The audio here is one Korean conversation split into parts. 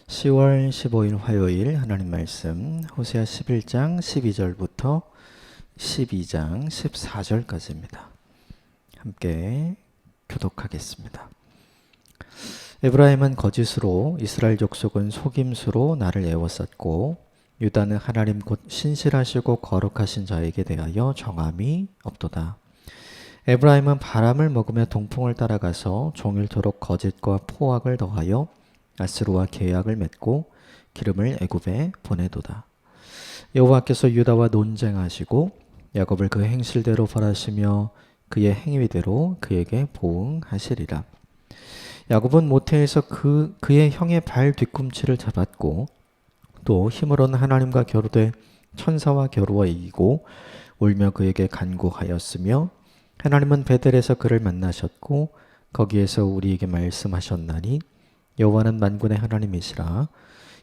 10월 15일 화요일 하나님 말씀 호세아 11장 12절부터 12장 14절까지입니다. 함께 교독하겠습니다. 에브라임은 거짓으로 이스라엘 족속은 속임수로 나를 애워쌌고 유다는 하나님 곧 신실하시고 거룩하신 자에게 대하여 정함이 없도다. 에브라임은 바람을 먹으며 동풍을 따라가서 종일토록 거짓과 포악을 더하여 아스루와 계약을 맺고 기름을 애굽에 보내도다. 여호와께서 유다와 논쟁하시고 야곱을 그 행실대로 벌하시며 그의 행위대로 그에게 보응하시리라. 야곱은 모태에서 그의 형의 발 뒤꿈치를 잡았고 또 힘으로는 하나님과 겨루되 천사와 겨루어 이기고 울며 그에게 간구하였으며 하나님은 베델에서 그를 만나셨고 거기에서 우리에게 말씀하셨나니 여호와는 만군의 하나님이시라.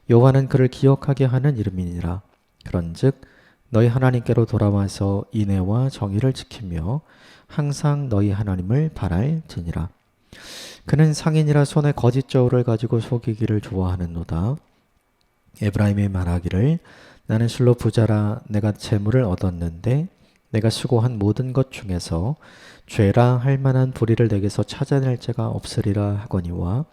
여호와는 그를 기억하게 하는 이름이니라. 그런즉 너희 하나님께로 돌아와서 인애와 정의를 지키며 항상 너희 하나님을 바랄지니라. 그는 상인이라 손에 거짓 저울을 가지고 속이기를 좋아하는도다. 에브라임이 말하기를 나는 실로 부자라 내가 재물을 얻었는데 내가 수고한 모든 것 중에서 죄라 할 만한 불의를 내게서 찾아낼 자가 없으리라 하거니와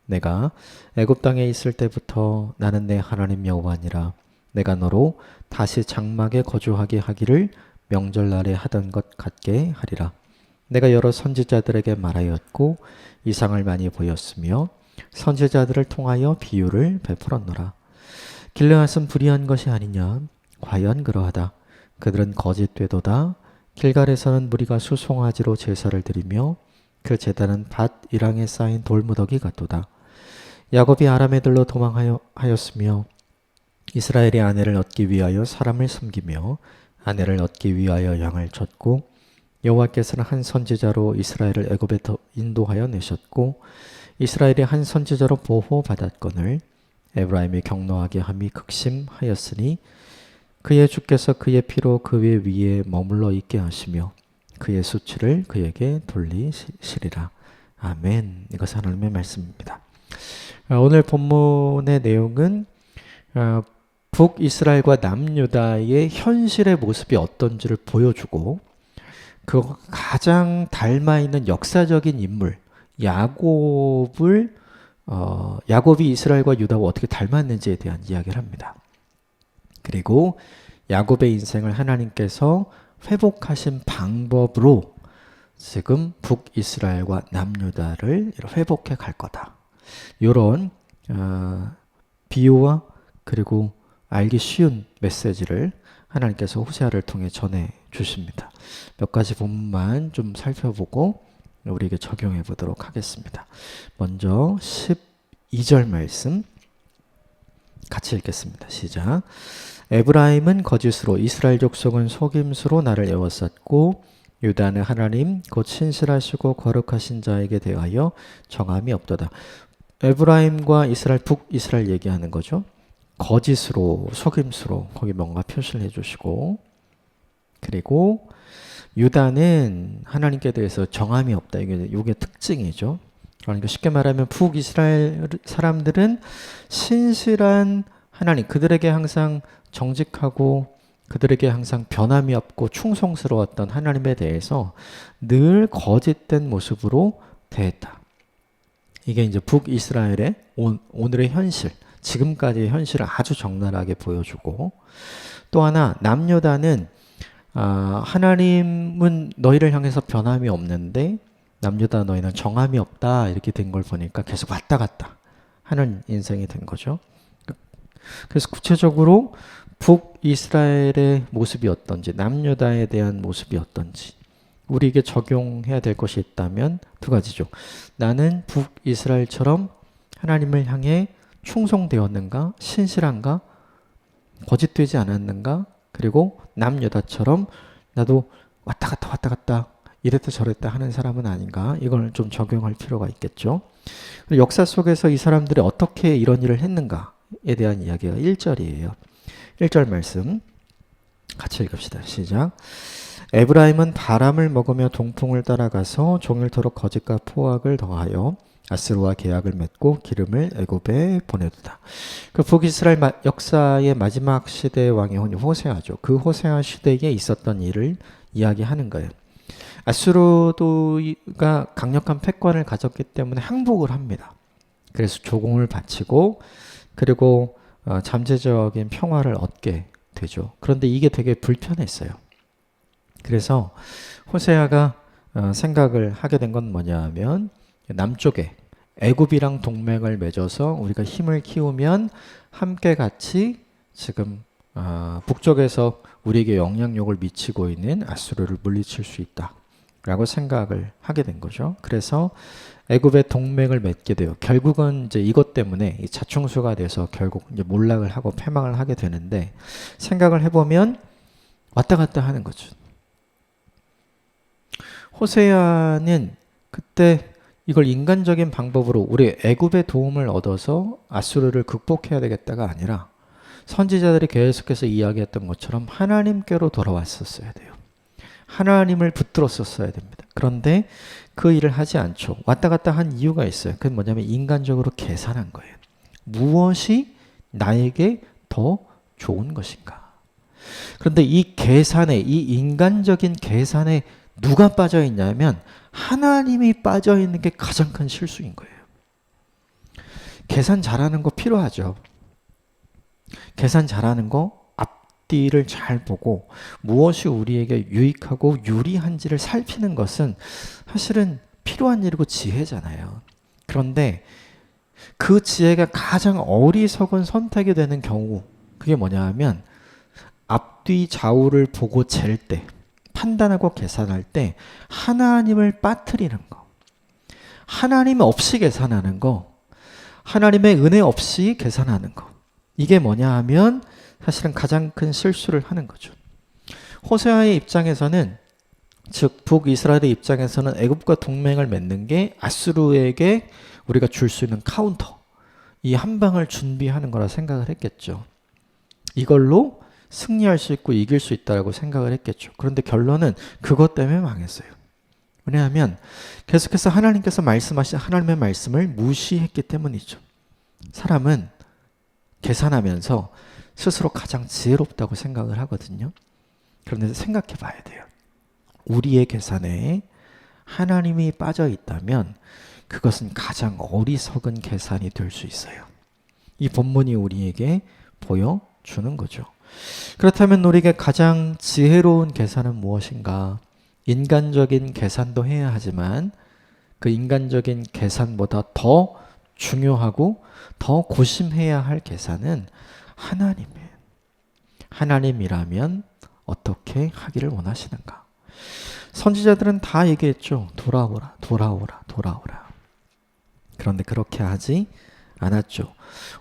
내가 애굽 땅에 있을 때부터 나는 내 하나님 여호와니라. 내가 너로 다시 장막에 거주하게 하기를 명절날에 하던 것 같게 하리라. 내가 여러 선지자들에게 말하였고 이상을 많이 보였으며 선지자들을 통하여 비유를 베풀었노라. 길르앗은 불의한 것이 아니냐? 과연 그러하다. 그들은 거짓 되도다. 길갈에서는 무리가 수송아지로 제사를 드리며 그 제단은 밭 이랑에 쌓인 돌무더기 같도다. 야곱이 아람 애들로 도망하였으며 이스라엘의 아내를 얻기 위하여 사람을 섬기며 아내를 얻기 위하여 양을 쳤고 여호와께서는 한 선지자로 이스라엘을 애굽에 인도하여 내셨고 이스라엘이 한 선지자로 보호받았거늘 에브라임이 경노하게 함이 극심하였으니 그의 주께서 그의 피로 그 위에 머물러 있게 하시며 그의 수치를 그에게 돌리시리라. 아멘. 이것은 하나님의 말씀입니다. 오늘 본문의 내용은 북이스라엘과 남유다의 현실의 모습이 어떤지를 보여주고 그 가장 닮아있는 역사적인 인물 야곱이 이스라엘과 유다와 어떻게 닮았는지에 대한 이야기를 합니다. 그리고 야곱의 인생을 하나님께서 회복하신 방법으로 지금 북이스라엘과 남유다를 회복해 갈 거다. 이런 비유와 그리고 알기 쉬운 메시지를 하나님께서 호세아를 통해 전해 주십니다. 몇 가지 본문만 좀 살펴보고 우리에게 적용해 보도록 하겠습니다. 먼저 12절 말씀 같이 읽겠습니다. 시작. 에브라임은 거짓으로 이스라엘 족속은 속임수로 나를 애워쌌고 유다는 하나님 곧 신실하시고 거룩하신 자에게 대하여 정함이 없도다. 에브라임과 이스라엘 북이스라엘 얘기하는 거죠. 거짓으로 속임수로 거기 뭔가 표시를 해주시고 그리고 유다는 하나님께 대해서 정함이 없다. 이게 특징이죠. 그러니까 쉽게 말하면 북이스라엘 사람들은 신실한 하나님 그들에게 항상 정직하고 그들에게 항상 변함이 없고 충성스러웠던 하나님에 대해서 늘 거짓된 모습으로 대했다. 이게 이제 북이스라엘의 오늘의 현실, 지금까지의 현실을 아주 적나라하게 보여주고 또 하나 남유다는 하나님은 너희를 향해서 변함이 없는데 남유다 너희는 정함이 없다 이렇게 된 걸 보니까 계속 왔다 갔다 하는 인생이 된 거죠. 그래서 구체적으로 북이스라엘의 모습이 어떤지 남유다에 대한 모습이 어떤지 우리에게 적용해야 될 것이 있다면 두 가지죠. 나는 북이스라엘처럼 하나님을 향해 충성되었는가? 신실한가? 거짓되지 않았는가? 그리고 남유다처럼 나도 왔다 갔다 이랬다 저랬다 하는 사람은 아닌가? 이걸 좀 적용할 필요가 있겠죠. 역사 속에서 이 사람들이 어떻게 이런 일을 했는가에 대한 이야기가 1절이에요. 1절 말씀 같이 읽읍시다. 시작. 에브라임은 바람을 먹으며 동풍을 따라가서 종일토록 거짓과 포악을 더하여 아수르와 계약을 맺고 기름을 애굽에 보내두다. 그 북이스라엘 역사의 마지막 시대의 왕이 호세아죠. 그 호세아 시대에 있었던 일을 이야기하는 거예요. 아수르가 강력한 패권을 가졌기 때문에 항복을 합니다. 그래서 조공을 바치고 그리고 잠재적인 평화를 얻게 되죠. 그런데 이게 되게 불편했어요. 그래서 호세아가 생각을 하게 된 건 뭐냐 하면 남쪽에 애굽이랑 동맹을 맺어서 우리가 힘을 키우면 함께 같이 지금 북쪽에서 우리에게 영향력을 미치고 있는 아수르를 물리칠 수 있다 라고 생각을 하게 된 거죠. 그래서 애굽의 동맹을 맺게 돼요. 결국은 이제 이것 때문에 이 자충수가 돼서 결국 이제 몰락을 하고 패망을 하게 되는데, 생각을 해보면 왔다 갔다 하는 거죠. 호세아는 그때 이걸 인간적인 방법으로 우리 애굽의 도움을 얻어서 아수르를 극복해야 되겠다가 아니라 선지자들이 계속해서 이야기했던 것처럼 하나님께로 돌아왔었어야 돼요. 하나님을 붙들었었어야 됩니다. 그런데 그 일을 하지 않죠. 왔다 갔다 한 이유가 있어요. 그건 뭐냐면 인간적으로 계산한 거예요. 무엇이 나에게 더 좋은 것인가? 그런데 이 계산에, 이 인간적인 계산에 누가 빠져 있냐면 하나님이 빠져 있는 게 가장 큰 실수인 거예요. 계산 잘하는 거 필요하죠. 계산 잘하는 거 앞뒤를 잘 보고 무엇이 우리에게 유익하고 유리한지를 살피는 것은 사실은 필요한 일이고 지혜잖아요. 그런데 그 지혜가 가장 어리석은 선택이 되는 경우, 그게 뭐냐 하면 앞뒤 좌우를 보고 잴 때, 판단하고 계산할 때 하나님을 빠뜨리는 거, 하나님 없이 계산하는 거, 하나님의 은혜 없이 계산하는 거, 이게 뭐냐 하면 사실은 가장 큰 실수를 하는 거죠. 호세아의 입장에서는, 즉 북이스라엘의 입장에서는 애굽과 동맹을 맺는 게 아수르에게 우리가 줄 수 있는 카운터, 이 한 방을 준비하는 거라 생각을 했겠죠. 이걸로 승리할 수 있고 이길 수 있다고 생각을 했겠죠. 그런데 결론은 그것 때문에 망했어요. 왜냐하면 계속해서 하나님께서 말씀하신 하나님의 말씀을 무시했기 때문이죠. 사람은 계산하면서 스스로 가장 지혜롭다고 생각을 하거든요. 그런데 생각해 봐야 돼요. 우리의 계산에 하나님이 빠져 있다면 그것은 가장 어리석은 계산이 될 수 있어요. 이 본문이 우리에게 보여주는 거죠. 그렇다면 우리에게 가장 지혜로운 계산은 무엇인가? 인간적인 계산도 해야 하지만 그 인간적인 계산보다 더 중요하고 더 고심해야 할 계산은 하나님이에요. 하나님이라면 어떻게 하기를 원하시는가? 선지자들은 다 얘기했죠. 돌아오라, 돌아오라, 돌아오라. 그런데 그렇게 하지 않았죠.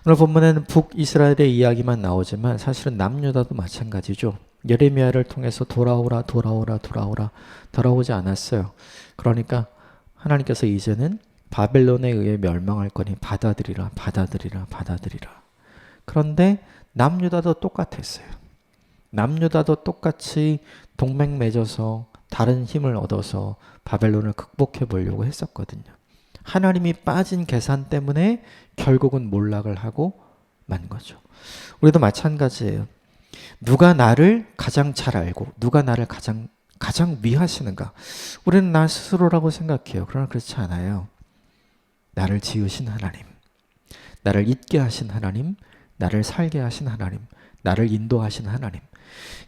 오늘 본문에는 북이스라엘의 이야기만 나오지만 사실은 남유다도 마찬가지죠. 예레미야를 통해서 돌아오라, 돌아오라, 돌아오라, 돌아오지 않았어요. 그러니까 하나님께서 이제는 바벨론에 의해 멸망할 거니 받아들이라, 받아들이라, 받아들이라. 그런데 남유다도 똑같았어요. 남유다도 똑같이 동맹 맺어서 다른 힘을 얻어서 바벨론을 극복해 보려고 했었거든요. 하나님이 빠진 계산 때문에 결국은 몰락을 하고 만 거죠. 우리도 마찬가지예요. 누가 나를 가장 잘 알고 누가 나를 가장 위하시는가? 우리는 나 스스로라고 생각해요. 그러나 그렇지 않아요. 나를 지으신 하나님, 나를 있게 하신 하나님, 나를 살게 하신 하나님, 나를 인도하신 하나님,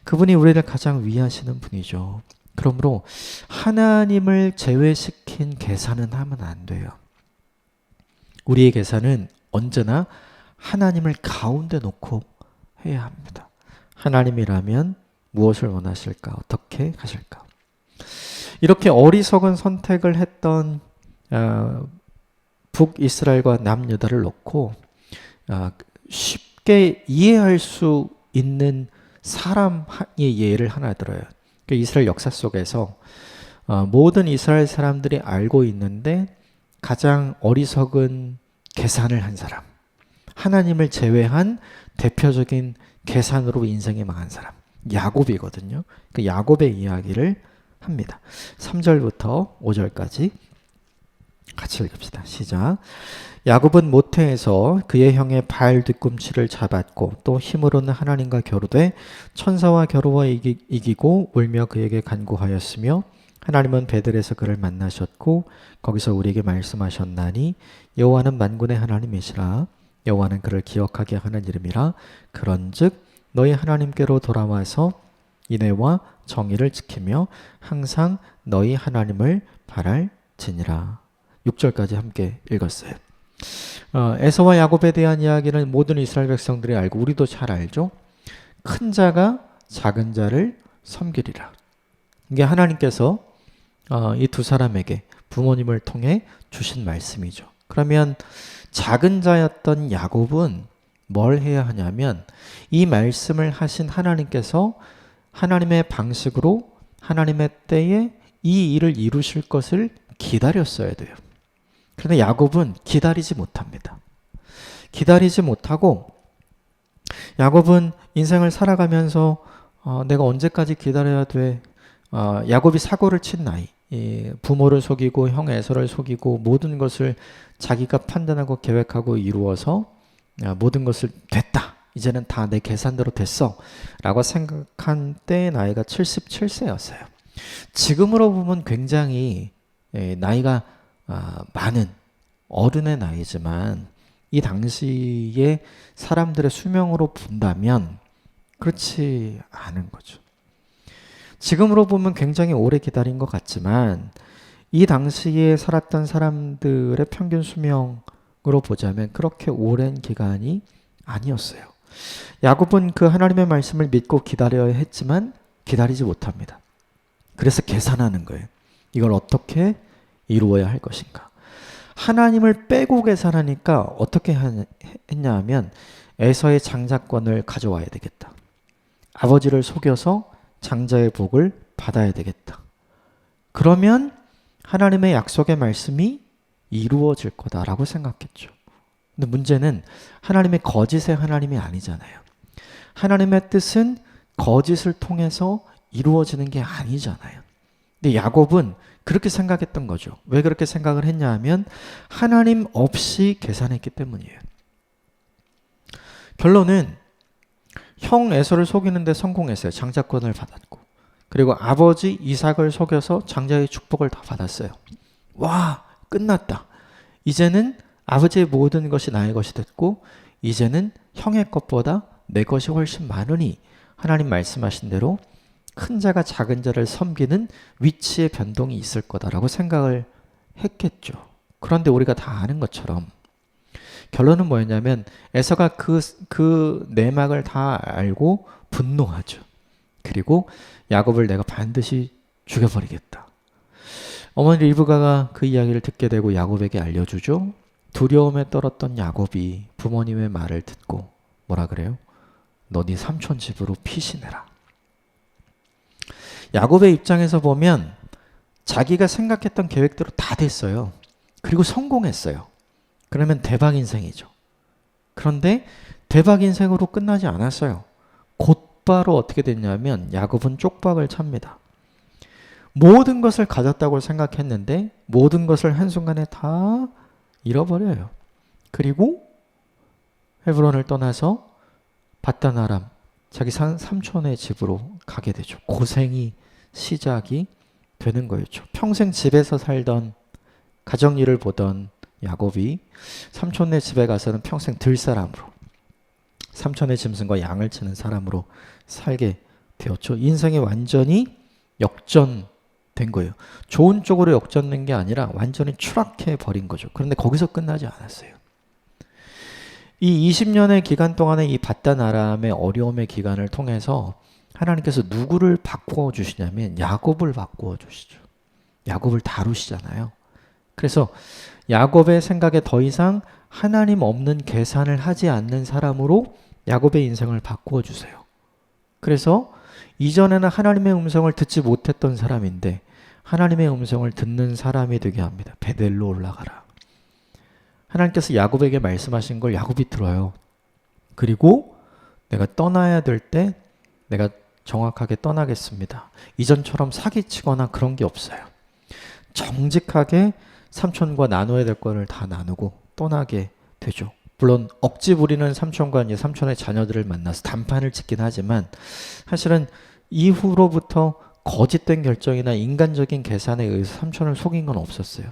그분이 우리를 가장 위하시는 분이죠. 그러므로 하나님을 제외시킨 계산은 하면 안 돼요. 우리의 계산은 언제나 하나님을 가운데 놓고 해야 합니다. 하나님이라면 무엇을 원하실까? 어떻게 하실까? 이렇게 어리석은 선택을 했던 북이스라엘과 남유다를 놓고 쉽게 이해할 수 있는 사람의 예를 하나 들어요. 이스라엘 역사 속에서 모든 이스라엘 사람들이 알고 있는데 가장 어리석은 계산을 한 사람, 하나님을 제외한 대표적인 계산으로 인생이 망한 사람, 야곱이거든요. 그 야곱의 이야기를 합니다. 3절부터 5절까지 같이 읽읍시다. 시작. 야곱은 모태에서 그의 형의 발 뒤꿈치를 잡았고 또 힘으로는 하나님과 겨루되 천사와 겨루어 이기고 울며 그에게 간구하였으며 하나님은 베들에서 그를 만나셨고 거기서 우리에게 말씀하셨나니 여호와는 만군의 하나님이시라. 여호와는 그를 기억하게 하는 이름이라. 그런즉 너희 하나님께로 돌아와서 인애와 정의를 지키며 항상 너희 하나님을 바랄지니라. 6절까지 함께 읽었어요. 에서와 야곱에 대한 이야기는 모든 이스라엘 백성들이 알고 우리도 잘 알죠. 큰 자가 작은 자를 섬기리라. 이게 하나님께서 이 두 사람에게 부모님을 통해 주신 말씀이죠. 그러면 작은 자였던 야곱은 뭘 해야 하냐면 이 말씀을 하신 하나님께서 하나님의 방식으로 하나님의 때에 이 일을 이루실 것을 기다렸어야 돼요. 그런데 야곱은 기다리지 못합니다. 기다리지 못하고 야곱은 인생을 살아가면서 내가 언제까지 기다려야 돼? 야곱이 사고를 친 나이, 부모를 속이고 형 에서를 속이고 모든 것을 자기가 판단하고 계획하고 이루어서 모든 것을 됐다. 이제는 다 내 계산대로 됐어. 라고 생각한 때의 나이가 77세였어요. 지금으로 보면 굉장히 나이가 많은 어른의 나이지만 이 당시에 사람들의 수명으로 본다면 그렇지 않은 거죠. 지금으로 보면 굉장히 오래 기다린 것 같지만 이 당시에 살았던 사람들의 평균 수명으로 보자면 그렇게 오랜 기간이 아니었어요. 야곱은 그 하나님의 말씀을 믿고 기다려야 했지만 기다리지 못합니다. 그래서 계산하는 거예요. 이걸 어떻게 이루어야 할 것인가. 하나님을 빼고 계산하니까 어떻게 했냐 하면 에서의 장자권을 가져와야 되겠다. 아버지를 속여서 장자의 복을 받아야 되겠다. 그러면 하나님의 약속의 말씀이 이루어질 거다라고 생각했죠. 근데 문제는 하나님의 거짓의 하나님이 아니잖아요. 하나님의 뜻은 거짓을 통해서 이루어지는 게 아니잖아요. 근데 야곱은 그렇게 생각했던 거죠. 왜 그렇게 생각을 했냐 하면 하나님 없이 계산했기 때문이에요. 결론은 형 에서를 속이는데 성공했어요. 장자권을 받았고. 그리고 아버지 이삭을 속여서 장자의 축복을 다 받았어요. 와, 끝났다. 이제는 아버지의 모든 것이 나의 것이 됐고 이제는 형의 것보다 내 것이 훨씬 많으니 하나님 말씀하신 대로 큰 자가 작은 자를 섬기는 위치의 변동이 있을 거다라고 생각을 했겠죠. 그런데 우리가 다 아는 것처럼 결론은 뭐였냐면 에서가 그 내막을 다 알고 분노하죠. 그리고 야곱을 내가 반드시 죽여버리겠다. 어머니 리브가가 그 이야기를 듣게 되고 야곱에게 알려주죠. 두려움에 떨었던 야곱이 부모님의 말을 듣고 뭐라 그래요? 너 네 삼촌 집으로 피신해라. 야곱의 입장에서 보면 자기가 생각했던 계획대로 다 됐어요. 그리고 성공했어요. 그러면 대박 인생이죠. 그런데 대박 인생으로 끝나지 않았어요. 곧바로 어떻게 됐냐면 야곱은 쪽박을 찹니다. 모든 것을 가졌다고 생각했는데 모든 것을 한순간에 다 잃어버려요. 그리고 헤브론을 떠나서 밧단 아람 자기 삼촌의 집으로 가게 되죠. 고생이 시작이 되는 거였죠. 평생 집에서 살던 가정일을 보던 야곱이 삼촌네 집에 가서는 평생 들 사람으로 삼촌의 짐승과 양을 치는 사람으로 살게 되었죠. 인생이 완전히 역전된 거예요. 좋은 쪽으로 역전된 게 아니라 완전히 추락해 버린 거죠. 그런데 거기서 끝나지 않았어요. 이 20년의 기간 동안에 이 밧단 아람의 어려움의 기간을 통해서 하나님께서 누구를 바꾸어 주시냐면 야곱을 바꾸어 주시죠. 야곱을 다루시잖아요. 그래서 야곱의 생각에 더 이상 하나님 없는 계산을 하지 않는 사람으로 야곱의 인생을 바꾸어 주세요. 그래서 이전에는 하나님의 음성을 듣지 못했던 사람인데 하나님의 음성을 듣는 사람이 되게 합니다. 베델로 올라가라. 하나님께서 야곱에게 말씀하신 걸 야곱이 들어요. 그리고 내가 떠나야 될 때 내가 정확하게 떠나겠습니다. 이전처럼 사기치거나 그런 게 없어요. 정직하게 삼촌과 나눠야 될 거를 다 나누고 떠나게 되죠. 물론 억지 부리는 삼촌과 이제 삼촌의 자녀들을 만나서 단판을 짓긴 하지만 사실은 이후로부터 거짓된 결정이나 인간적인 계산에 의해서 삼촌을 속인 건 없었어요.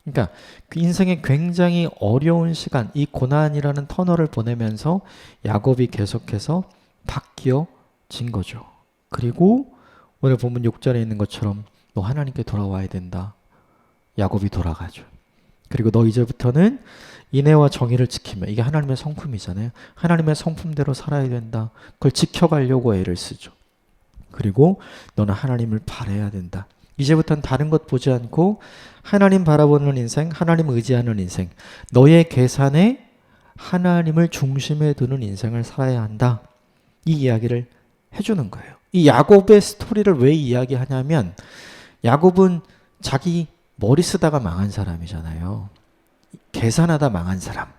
그러니까 그 인생의 굉장히 어려운 시간, 이 고난이라는 터널을 보내면서 야곱이 계속해서 바뀌어진 거죠. 그리고 오늘 본문 6절에 있는 것처럼 너 하나님께 돌아와야 된다. 야곱이 돌아가죠. 그리고 너 이제부터는 인애와 정의를 지키며, 이게 하나님의 성품이잖아요. 하나님의 성품대로 살아야 된다. 그걸 지켜가려고 애를 쓰죠. 그리고 너는 하나님을 바라야 된다. 이제부터는 다른 것 보지 않고 하나님 바라보는 인생, 하나님 의지하는 인생, 너의 계산에 하나님을 중심에 두는 인생을 살아야 한다. 이 이야기를 해주는 거예요. 이 야곱의 스토리를 왜 이야기하냐면 야곱은 자기 머리 쓰다가 망한 사람이잖아요. 계산하다 망한 사람.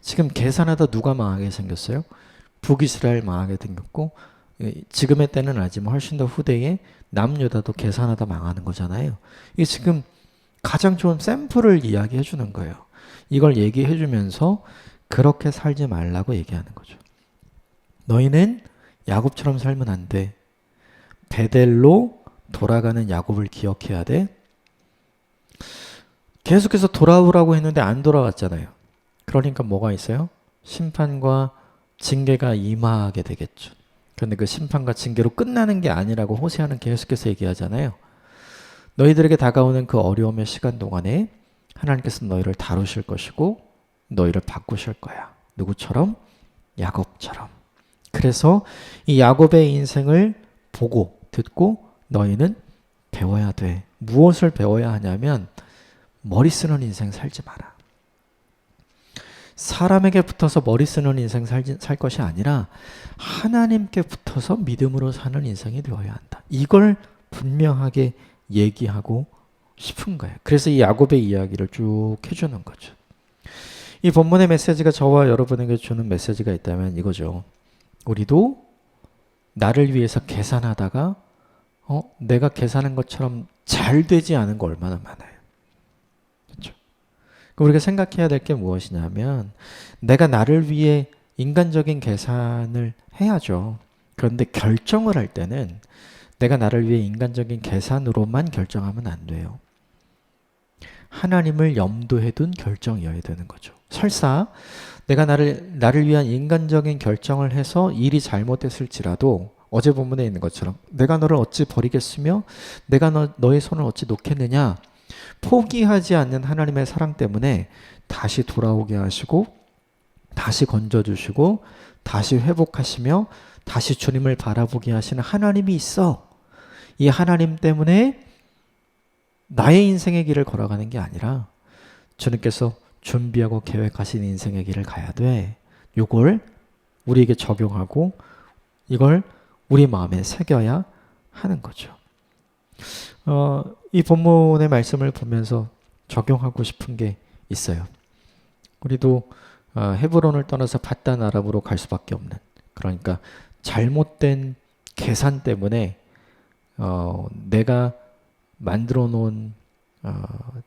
지금 계산하다 누가 망하게 생겼어요? 북이스라엘 망하게 생겼고 지금의 때는 아니지만 훨씬 더 후대에 남유다도 계산하다 망하는 거잖아요. 이게 지금 가장 좋은 샘플을 이야기해 주는 거예요. 이걸 얘기해 주면서 그렇게 살지 말라고 얘기하는 거죠. 너희는 야곱처럼 살면 안 돼. 베델로 돌아가는 야곱을 기억해야 돼. 계속해서 돌아오라고 했는데 안 돌아왔잖아요. 그러니까 뭐가 있어요? 심판과 징계가 임하게 되겠죠. 그런데 그 심판과 징계로 끝나는 게 아니라고 호세아는 계속해서 얘기하잖아요. 너희들에게 다가오는 그 어려움의 시간 동안에 하나님께서 너희를 다루실 것이고 너희를 바꾸실 거야. 누구처럼? 야곱처럼. 그래서 이 야곱의 인생을 보고 듣고 너희는 배워야 돼. 무엇을 배워야 하냐면 머리 쓰는 인생 살지 마라. 사람에게 붙어서 머리 쓰는 인생 살 것이 아니라 하나님께 붙어서 믿음으로 사는 인생이 되어야 한다. 이걸 분명하게 얘기하고 싶은 거예요. 그래서 이 야곱의 이야기를 쭉 해주는 거죠. 이 본문의 메시지가 저와 여러분에게 주는 메시지가 있다면 이거죠. 우리도 나를 위해서 계산하다가 내가 계산한 것처럼 잘 되지 않은 거 얼마나 많아요. 그렇죠? 우리가 생각해야 될 게 무엇이냐면 내가 나를 위해 인간적인 계산을 해야죠. 그런데 결정을 할 때는 내가 나를 위해 인간적인 계산으로만 결정하면 안 돼요. 하나님을 염두에 둔 결정이어야 되는 거죠. 설사 내가 나를 위한 인간적인 결정을 해서 일이 잘못됐을지라도 어제 본문에 있는 것처럼 내가 너를 어찌 버리겠으며 내가 너의 손을 어찌 놓겠느냐, 포기하지 않는 하나님의 사랑 때문에 다시 돌아오게 하시고 다시 건져주시고 다시 회복하시며 다시 주님을 바라보게 하시는 하나님이 있어. 이 하나님 때문에 나의 인생의 길을 걸어가는 게 아니라 주님께서 준비하고 계획하신 인생의 길을 가야 돼. 이걸 우리에게 적용하고 이걸 우리 마음에 새겨야 하는 거죠. 이 본문의 말씀을 보면서 적용하고 싶은 게 있어요. 우리도 헤브론을 떠나서 밧단 아람으로 갈 수밖에 없는, 그러니까 잘못된 계산 때문에 내가 만들어 놓은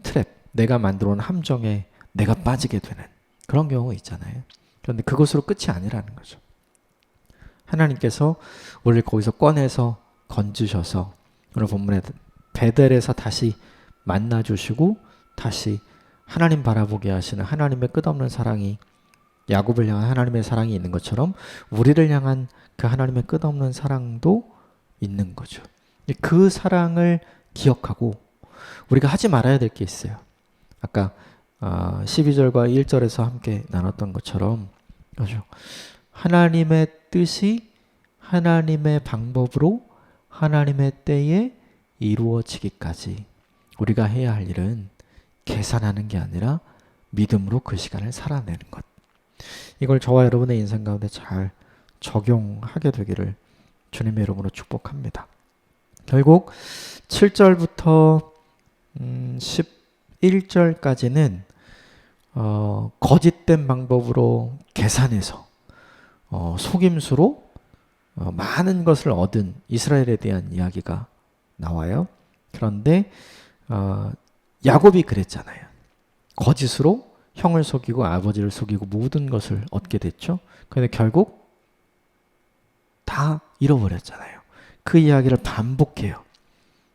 트랩, 내가 만들어 놓은 함정에 내가 빠지게 되는 그런 경우 있잖아요. 그런데 그것으로 끝이 아니라는 거죠. 하나님께서 우리를 거기서 꺼내서 건지셔서 오늘 본문에 베델에서 다시 만나주시고 다시 하나님 바라보게 하시는 하나님의 끝없는 사랑이, 야곱을 향한 하나님의 사랑이 있는 것처럼 우리를 향한 그 하나님의 끝없는 사랑도 있는 거죠. 그 사랑을 기억하고 우리가 하지 말아야 될 게 있어요. 아까 12절과 1절에서 함께 나눴던 것처럼 그렇죠? 하나님의 뜻이 하나님의 방법으로 하나님의 때에 이루어지기까지 우리가 해야 할 일은 계산하는 게 아니라 믿음으로 그 시간을 살아내는 것. 이걸 저와 여러분의 인생 가운데 잘 적용하게 되기를 주님의 이름으로 축복합니다. 결국 7절부터 11절까지는 거짓된 방법으로 계산해서 속임수로 많은 것을 얻은 이스라엘에 대한 이야기가 나와요. 그런데 야곱이 그랬잖아요. 거짓으로 형을 속이고 아버지를 속이고 모든 것을 얻게 됐죠. 그런데 결국 다 잃어버렸잖아요. 그 이야기를 반복해요.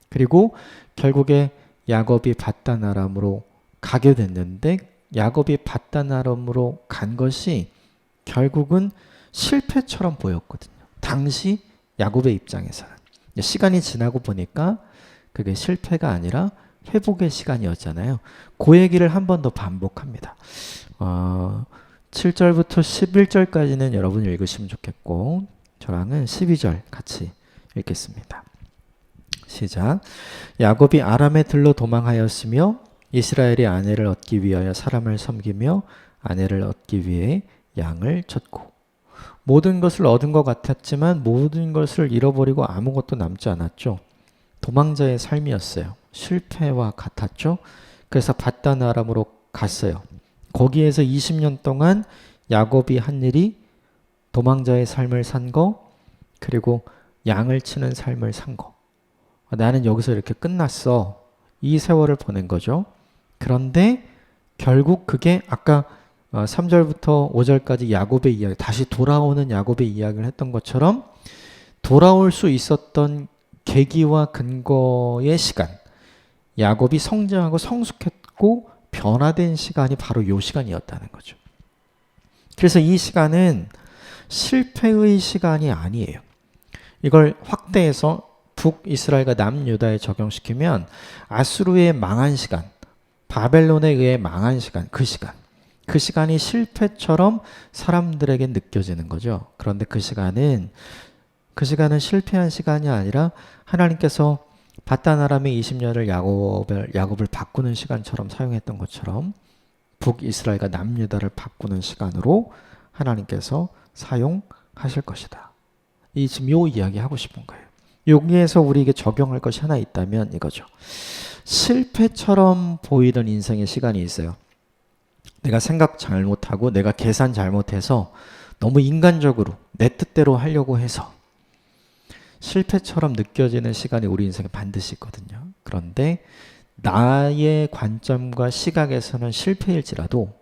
그리고 결국에 야곱이 밧단 아람으로 가게 됐는데 야곱이 밧단 아람으로 간 것이 결국은 실패처럼 보였거든요. 당시 야곱의 입장에서는. 시간이 지나고 보니까 그게 실패가 아니라 회복의 시간이었잖아요. 그 얘기를 한 번 더 반복합니다. 7절부터 11절까지는 여러분 읽으시면 좋겠고 저랑은 12절 같이 읽겠습니다. 시작. 야곱이 아람에 들러 도망하였으며 이스라엘이 아내를 얻기 위하여 사람을 섬기며 아내를 얻기 위해 양을 쳤고 모든 것을 얻은 것 같았지만 모든 것을 잃어버리고 아무것도 남지 않았죠. 도망자의 삶이었어요. 실패와 같았죠. 그래서 밧단 아람으로 갔어요. 거기에서 20년 동안 야곱이 한 일이 도망자의 삶을 산 거, 그리고 양을 치는 삶을 산 거. 나는 여기서 이렇게 끝났어. 이 세월을 보낸 거죠. 그런데 결국 그게 아까 3절부터 5절까지 야곱의 이야기, 다시 돌아오는 야곱의 이야기를 했던 것처럼 돌아올 수 있었던 계기와 근거의 시간, 야곱이 성장하고 성숙했고 변화된 시간이 바로 이 시간이었다는 거죠. 그래서 이 시간은 실패의 시간이 아니에요. 이걸 확대해서 북이스라엘과 남유다에 적용시키면 아수르의 망한 시간, 바벨론에 의해 망한 시간, 그 시간이 실패처럼 사람들에게 느껴지는 거죠. 그런데 그 시간은 실패한 시간이 아니라 하나님께서 밧단 아람의 20년을 야곱을 바꾸는 시간처럼 사용했던 것처럼 북이스라엘과 남유다를 바꾸는 시간으로 하나님께서 사용하실 것이다. 지금 요 이야기 하고 싶은 거예요. 여기에서 우리에게 적용할 것이 하나 있다면 이거죠. 실패처럼 보이던 인생의 시간이 있어요. 내가 생각 잘못하고 내가 계산 잘못해서 너무 인간적으로 내 뜻대로 하려고 해서 실패처럼 느껴지는 시간이 우리 인생에 반드시 있거든요. 그런데 나의 관점과 시각에서는 실패일지라도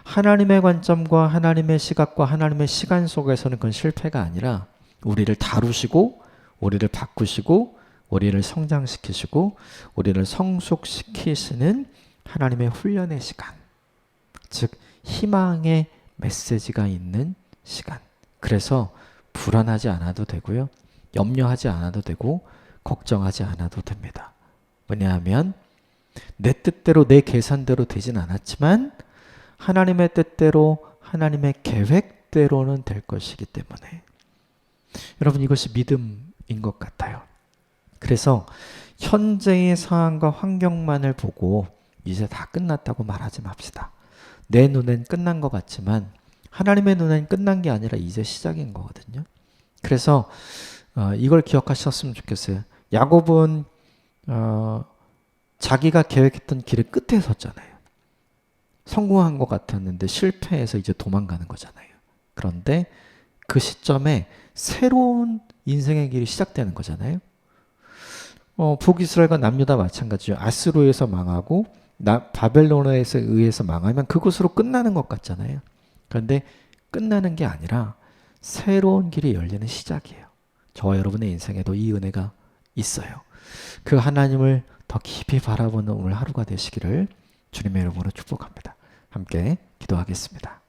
하나님의 관점과 하나님의 시각과 하나님의 시간 속에서는 그건 실패가 아니라 우리를 다루시고 우리를 바꾸시고 우리를 성장시키시고 우리를 성숙시키시는 하나님의 훈련의 시간, 즉 희망의 메시지가 있는 시간. 그래서 불안하지 않아도 되고요. 염려하지 않아도 되고 걱정하지 않아도 됩니다. 왜냐하면 내 뜻대로 내 계산대로 되진 않았지만 하나님의 뜻대로 하나님의 계획대로는 될 것이기 때문에 여러분 이것이 믿음인 것 같아요. 그래서 현재의 상황과 환경만을 보고 이제 다 끝났다고 말하지 맙시다. 내 눈엔 끝난 것 같지만 하나님의 눈엔 끝난 게 아니라 이제 시작인 거거든요. 그래서 이걸 기억하셨으면 좋겠어요. 야곱은 자기가 계획했던 길의 끝에 섰잖아요. 성공한 것 같았는데 실패해서 이제 도망가는 거잖아요. 그런데 그 시점에 새로운 인생의 길이 시작되는 거잖아요. 북이스라엘과 남유다 마찬가지죠. 아스루에서 망하고 바벨론에 의해서 망하면 그곳으로 끝나는 것 같잖아요. 그런데 끝나는 게 아니라 새로운 길이 열리는 시작이에요. 저와 여러분의 인생에도 이 은혜가 있어요. 그 하나님을 더 깊이 바라보는 오늘 하루가 되시기를 주님의 이름으로 축복합니다. 함께 기도하겠습니다.